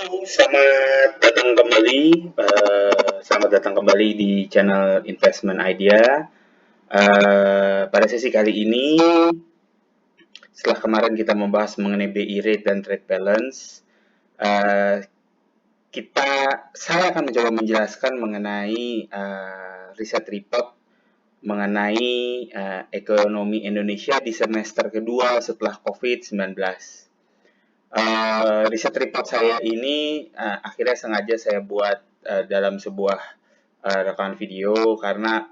Selamat datang kembali di channel Investment Idea. Pada sesi kali ini, setelah kemarin kita membahas mengenai BI rate dan trade balance, saya akan mencoba menjelaskan mengenai riset report mengenai ekonomi Indonesia di semester kedua setelah COVID-19. Riset report saya ini akhirnya sengaja saya buat dalam sebuah rekaman video karena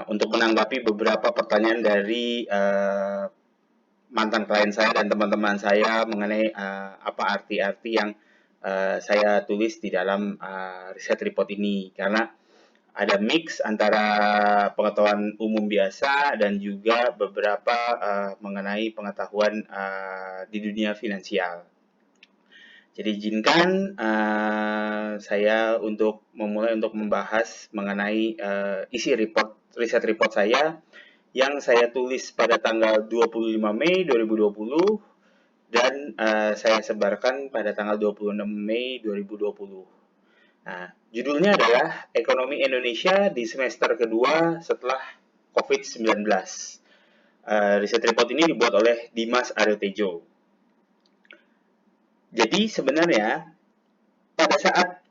untuk menanggapi beberapa pertanyaan dari mantan klien saya dan teman-teman saya mengenai apa arti-arti yang saya tulis di dalam riset report ini, karena ada mix antara pengetahuan umum biasa dan juga beberapa mengenai pengetahuan di dunia finansial. Jadi izinkan saya untuk memulai untuk membahas mengenai isi riset report saya yang saya tulis pada tanggal 25 Mei 2020 dan saya sebarkan pada tanggal 26 Mei 2020. Nah, judulnya adalah Ekonomi Indonesia di semester kedua setelah COVID-19. Riset report ini dibuat oleh Dimas Aryotejo. Jadi sebenarnya pada saat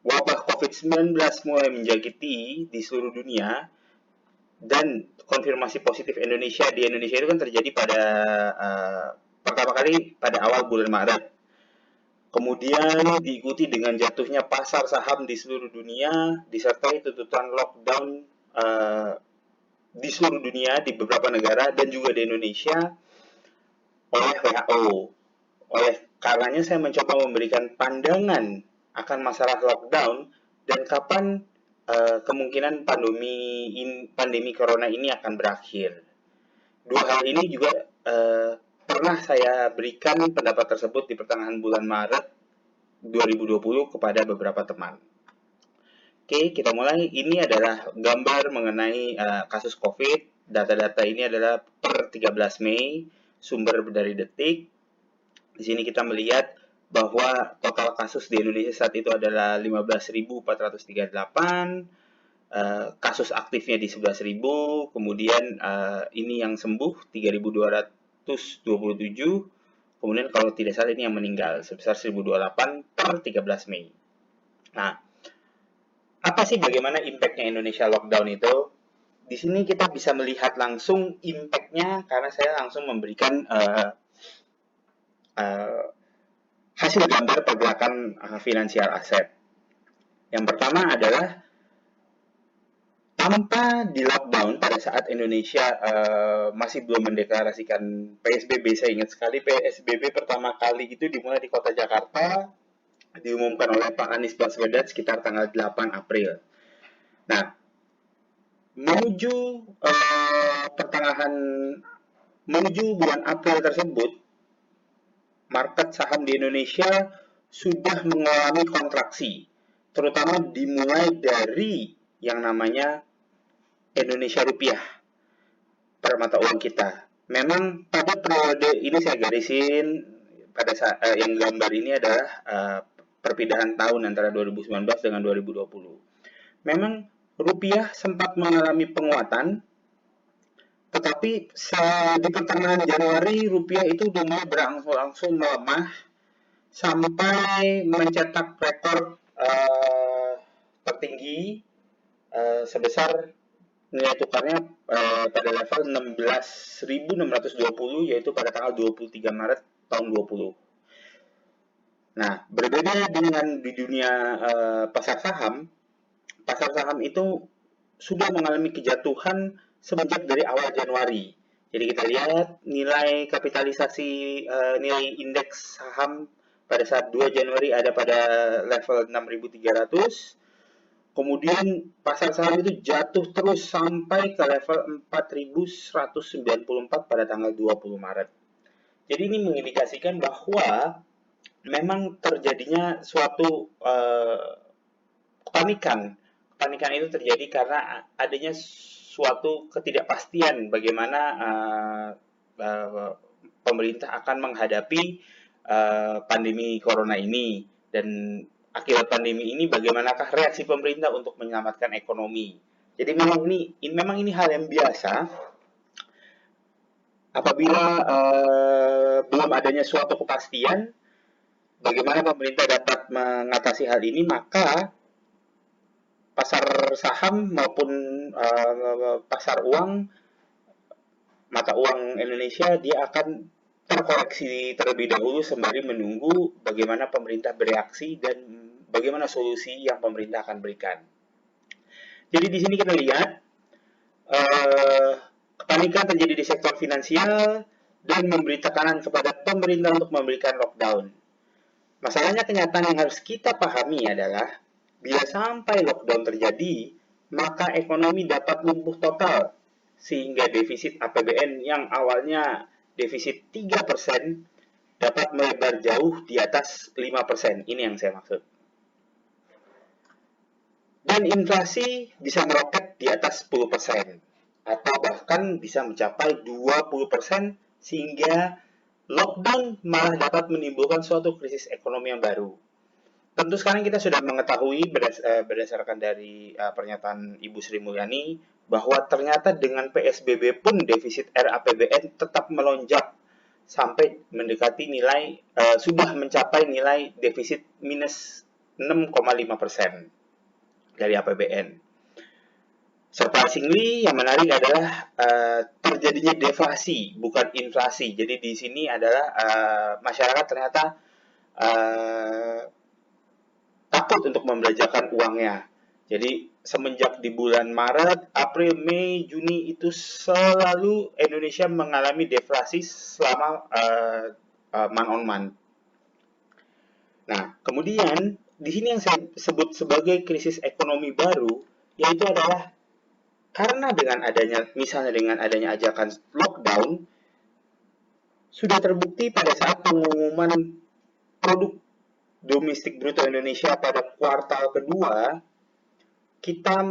wabah COVID-19 mulai menjangkiti di seluruh dunia dan konfirmasi positif di Indonesia itu kan terjadi pada pertama kali pada awal bulan Maret. Kemudian diikuti dengan jatuhnya pasar saham di seluruh dunia, disertai tuntutan lockdown di seluruh dunia di beberapa negara dan juga di Indonesia oleh WHO. Oleh karenanya saya mencoba memberikan pandangan akan masalah lockdown dan kapan kemungkinan pandemi corona ini akan berakhir. Dua hal ini juga pernah saya berikan pendapat tersebut di pertengahan bulan Maret 2020 kepada beberapa teman. Oke, kita mulai. Ini adalah gambar mengenai kasus COVID. Data-data ini adalah per 13 Mei, sumber dari Detik. Di sini kita melihat bahwa total kasus di Indonesia saat itu adalah 15.438, kasus aktifnya di 11.000, kemudian ini yang sembuh 3.227, kemudian kalau tidak salah ini yang meninggal sebesar 1.028 per 13 Mei. Nah, apa sih bagaimana impact-nya Indonesia lockdown itu? Di sini kita bisa melihat langsung impact-nya karena saya langsung memberikan hasil gambar pergerakan finansial aset. Yang pertama adalah tanpa di lockdown pada saat Indonesia masih belum mendeklarasikan PSBB. Saya ingat sekali PSBB pertama kali itu dimulai di kota Jakarta, diumumkan oleh Pak Anies Baswedan sekitar tanggal 8 April. Nah, menuju bulan April tersebut, market saham di Indonesia sudah mengalami kontraksi, terutama dimulai dari yang namanya Indonesia rupiah per mata uang kita. Memang pada periode ini saya garisin pada saat yang gambar ini adalah perpindahan tahun antara 2019 dengan 2020. Memang rupiah sempat mengalami penguatan, tetapi di pertengahan Januari rupiah itu mulai berangsur-angsur melemah sampai mencetak rekor tertinggi sebesar nilai tukarnya pada level 16.620, yaitu pada tanggal 23 Maret tahun 20. Nah, berbeda dengan di dunia pasar saham itu sudah mengalami kejatuhan semenjak dari awal Januari. Jadi kita lihat nilai kapitalisasi nilai indeks saham pada saat 2 Januari ada pada level 6.300. Kemudian pasar saham itu jatuh terus sampai ke level 4.194 pada tanggal 20 Maret. Jadi ini mengindikasikan bahwa memang terjadinya suatu kepanikan. Kepanikan itu terjadi karena adanya suatu ketidakpastian bagaimana pemerintah akan menghadapi pandemi corona ini, dan akibat pandemi ini bagaimanakah reaksi pemerintah untuk menyelamatkan ekonomi. Jadi memang ini hal yang biasa apabila belum adanya suatu kepastian bagaimana pemerintah dapat mengatasi hal ini, maka pasar saham maupun pasar uang, mata uang Indonesia, dia akan terkoreksi terlebih dahulu sembari menunggu bagaimana pemerintah bereaksi dan bagaimana solusi yang pemerintah akan berikan. Jadi di sini kita lihat kepanikan terjadi di sektor finansial dan memberi tekanan kepada pemerintah untuk memberikan lockdown. Masalahnya, kenyataan yang harus kita pahami adalah bila sampai lockdown terjadi, maka ekonomi dapat lumpuh total sehingga defisit APBN yang awalnya defisit 3% dapat melebar jauh di atas 5%. Ini yang saya maksud. Dan inflasi bisa meroket di atas 10% atau bahkan bisa mencapai 20% sehingga lockdown malah dapat menimbulkan suatu krisis ekonomi yang baru. Tentu sekarang kita sudah mengetahui berdasarkan dari pernyataan Ibu Sri Mulyani bahwa ternyata dengan PSBB pun defisit RAPBN tetap melonjak sampai mendekati nilai sudah mencapai nilai defisit minus 6,5% dari APBN. Surprisingly, yang menarik adalah terjadinya deflasi, bukan inflasi. Jadi di sini adalah masyarakat ternyata takut untuk membelanjakan uangnya. Jadi semenjak di bulan Maret, April, Mei, Juni itu selalu Indonesia mengalami deflasi selama month on month. Nah, kemudian di sini yang saya sebut sebagai krisis ekonomi baru, yaitu adalah karena misalnya dengan adanya ajakan lockdown, sudah terbukti pada saat pengumuman produk domestik bruto Indonesia pada kuartal kedua, kita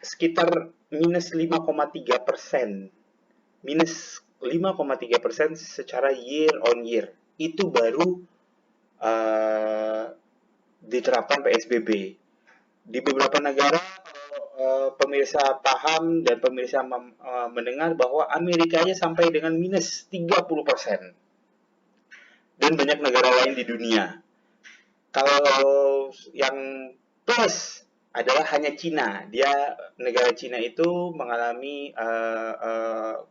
sekitar minus 5,3%. Minus 5,3% secara year on year. Itu baru diterapkan PSBB. Di beberapa negara, pemirsa paham dan pemirsa mendengar bahwa Amerika aja sampai dengan minus 30%. Dan banyak negara lain di dunia. Kalau yang plus adalah hanya Cina. Negara Cina itu mengalami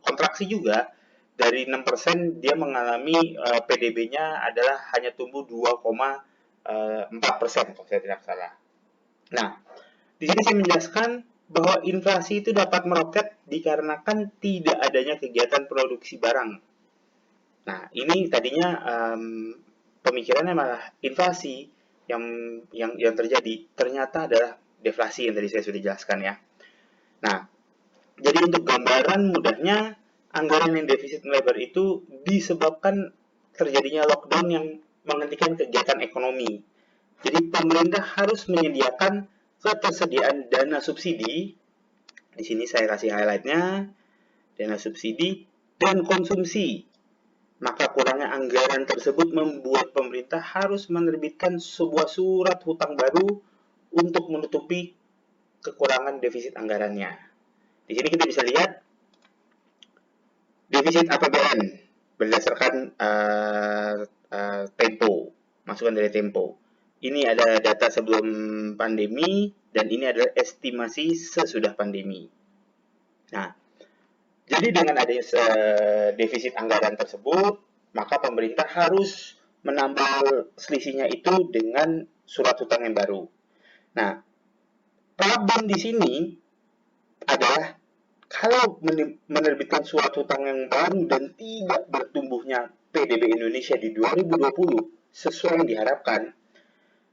kontraksi juga. Dari 6% dia mengalami PDB-nya adalah hanya tumbuh 2,4% kalau saya tidak salah. Nah, di sini saya menjelaskan bahwa inflasi itu dapat meroket dikarenakan tidak adanya kegiatan produksi barang. Nah, ini tadinya pemikirannya malah inflasi yang terjadi, ternyata adalah deflasi yang tadi saya sudah jelaskan ya. Nah, jadi untuk gambaran mudahnya, anggaran yang defisit melebar itu disebabkan terjadinya lockdown yang menghentikan kegiatan ekonomi. Jadi pemerintah harus menyediakan ketersediaan dana subsidi. Di sini saya kasih highlight-nya, dana subsidi dan konsumsi. Maka kurangnya anggaran tersebut membuat pemerintah harus menerbitkan sebuah surat hutang baru untuk menutupi kekurangan defisit anggarannya. Di sini kita bisa lihat defisit APBN berdasarkan Tempo, masukan dari Tempo. Ini ada data sebelum pandemi dan ini adalah estimasi sesudah pandemi. Nah, jadi dengan adanya defisit anggaran tersebut, maka pemerintah harus menambal selisihnya itu dengan surat hutang yang baru. Nah, problem di sini adalah kalau menerbitkan surat hutang yang baru dan tidak bertumbuhnya PDB Indonesia di 2020 sesuai yang diharapkan,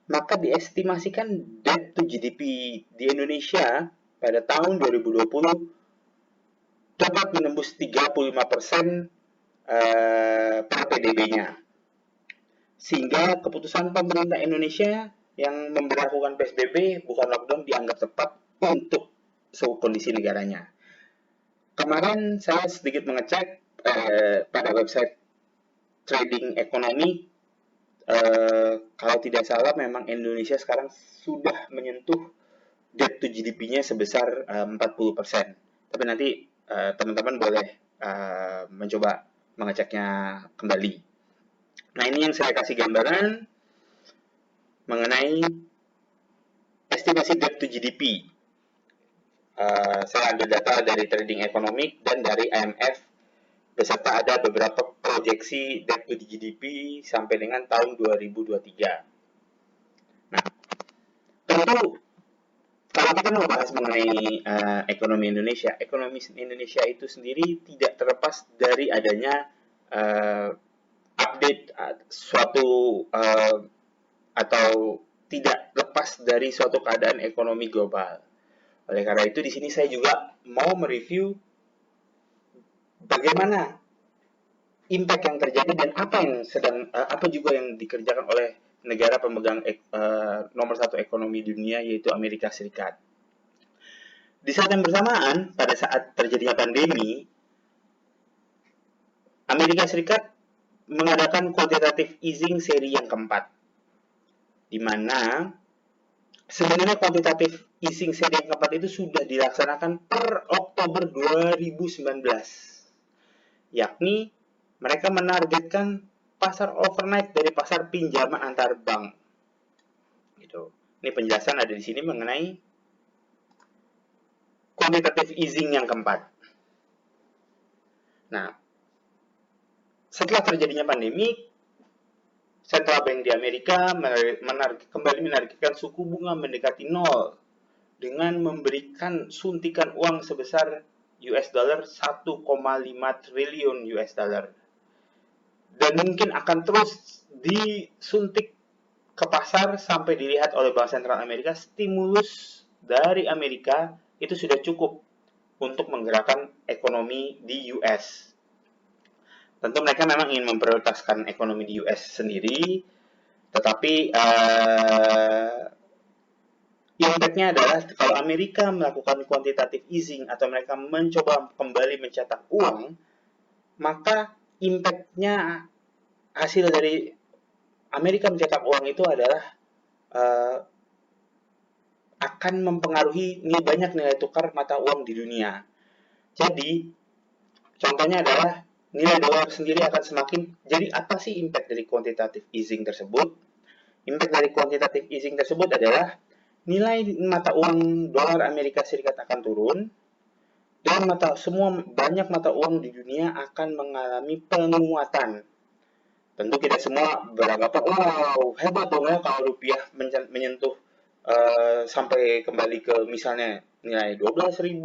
maka diestimasikan debt to GDP di Indonesia pada tahun 2020 dapat menembus 35% per PDB-nya. Sehingga keputusan pemerintah Indonesia yang memberlakukan PSBB bukan lockdown dianggap tepat untuk kondisi negaranya. Kemarin saya sedikit mengecek pada website trading ekonomi kalau tidak salah memang Indonesia sekarang sudah menyentuh debt to GDP-nya sebesar 40%. Tapi nanti teman-teman boleh mencoba mengeceknya kembali. Nah, ini yang saya kasih gambaran mengenai estimasi debt to GDP. Saya ambil data dari Trading Economic dan dari IMF, beserta ada beberapa proyeksi debt to GDP sampai dengan tahun 2023. Nah, tentu kalau kita membahas mengenai ekonomi Indonesia itu sendiri tidak terlepas dari adanya update suatu atau tidak lepas dari suatu keadaan ekonomi global. Oleh karena itu, di sini saya juga mau mereview bagaimana impact yang terjadi dan apa juga yang dikerjakan oleh negara pemegang nomor satu ekonomi dunia, yaitu Amerika Serikat. Di saat yang bersamaan, pada saat terjadinya pandemi, Amerika Serikat mengadakan quantitative easing seri yang keempat, di mana sebenarnya quantitative easing seri yang keempat itu sudah dilaksanakan per Oktober 2019, yakni mereka menargetkan pasar overnight dari pasar pinjaman antar bank. Gitu. Ini penjelasan ada di sini mengenai quantitative easing yang keempat. Nah, setelah terjadinya pandemi, Central Bank di Amerika kembali menargetkan suku bunga mendekati nol dengan memberikan suntikan uang sebesar US dollar 1,5 triliun US dollar. Dan mungkin akan terus disuntik ke pasar sampai dilihat oleh Bank Sentral Amerika stimulus dari Amerika itu sudah cukup untuk menggerakkan ekonomi di US. Tentu mereka memang ingin memprioritaskan ekonomi di US sendiri, tetapi impact-nya adalah kalau Amerika melakukan quantitative easing atau mereka mencoba kembali mencetak uang, maka impact-nya hasil dari Amerika mencetak uang itu adalah akan mempengaruhi banyak nilai tukar mata uang di dunia. Jadi, contohnya adalah nilai dolar sendiri akan semakin. Jadi apa sih impact dari quantitative easing tersebut? Impact dari quantitative easing tersebut adalah nilai mata uang dolar Amerika Serikat akan turun dan banyak mata uang di dunia akan mengalami penguatan. Tentu kita semua beranggapan, wow, hebat dong ya kalau rupiah menyentuh sampai kembali ke misalnya nilai 12.000,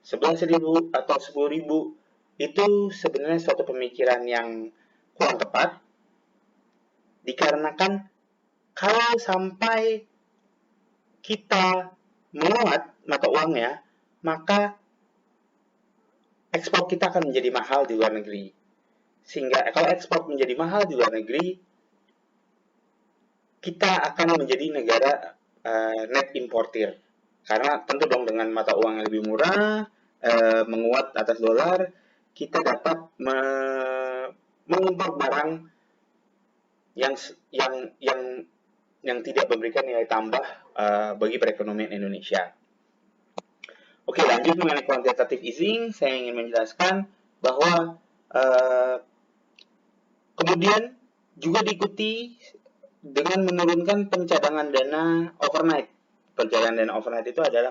11.000 atau 10.000. Itu sebenarnya suatu pemikiran yang kurang tepat, dikarenakan kalau sampai kita menguat mata uangnya, maka ekspor kita akan menjadi mahal di luar negeri. Sehingga kalau ekspor menjadi mahal di luar negeri, kita akan menjadi negara net importer. Karena tentu dong dengan mata uang yang lebih murah, menguat atas dolar, kita dapat mengimpor barang yang tidak memberikan nilai tambah bagi perekonomian Indonesia. Oke, lanjut mengenai quantitative easing, saya ingin menjelaskan bahwa kemudian juga diikuti dengan menurunkan pencadangan dana overnight. Pencadangan dana overnight itu adalah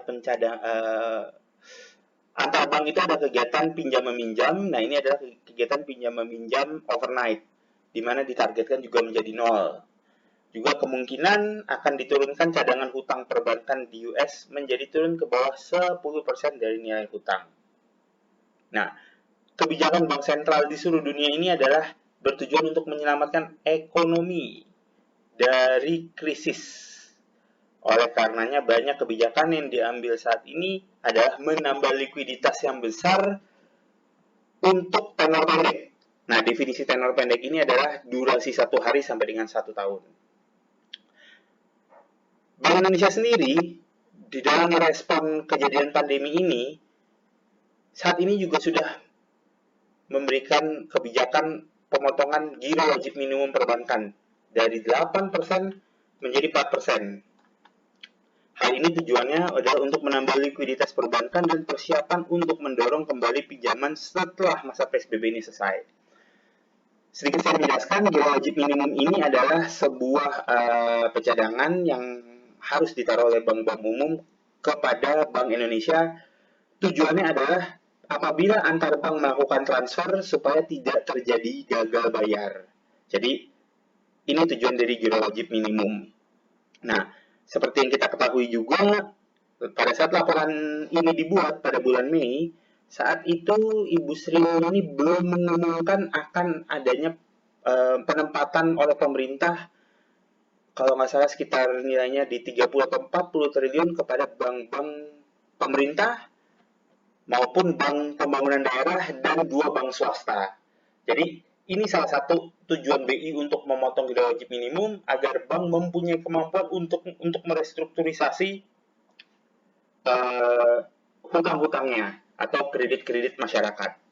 antar bank itu ada kegiatan pinjam meminjam. Nah, ini adalah kegiatan pinjam meminjam overnight, di mana ditargetkan juga menjadi nol. Juga kemungkinan akan diturunkan cadangan hutang perbankan di US menjadi turun ke bawah 10% dari nilai hutang. Nah, kebijakan bank sentral di seluruh dunia ini adalah bertujuan untuk menyelamatkan ekonomi dari krisis. Oleh karenanya banyak kebijakan yang diambil saat ini adalah menambah likuiditas yang besar untuk tenor pendek. Nah, definisi tenor pendek ini adalah durasi 1 hari sampai dengan 1 tahun. Bank Indonesia sendiri di dalam merespon kejadian pandemi ini saat ini juga sudah memberikan kebijakan pemotongan giro wajib minimum perbankan dari 8% menjadi 4%. Hal ini tujuannya adalah untuk menambah likuiditas perbankan dan persiapan untuk mendorong kembali pinjaman setelah masa PSBB ini selesai. Sedikit saya menjelaskan, giro wajib minimum ini adalah sebuah pencadangan yang harus ditaruh oleh bank-bank umum kepada Bank Indonesia. Tujuannya adalah apabila antar bank melakukan transfer supaya tidak terjadi gagal bayar. Jadi ini tujuan dari giro wajib minimum. Nah, seperti yang kita ketahui juga, pada saat laporan ini dibuat pada bulan Mei, saat itu Ibu Sri Mulyani belum mengumumkan akan adanya penempatan oleh pemerintah, kalau nggak salah sekitar nilainya di 30 atau 40 triliun kepada bank-bank pemerintah maupun bank pembangunan daerah dan 2 bank swasta. Jadi ini salah satu tujuan BI untuk memotong giro wajib minimum agar bank mempunyai kemampuan untuk merestrukturisasi hutang-hutangnya atau kredit-kredit masyarakat.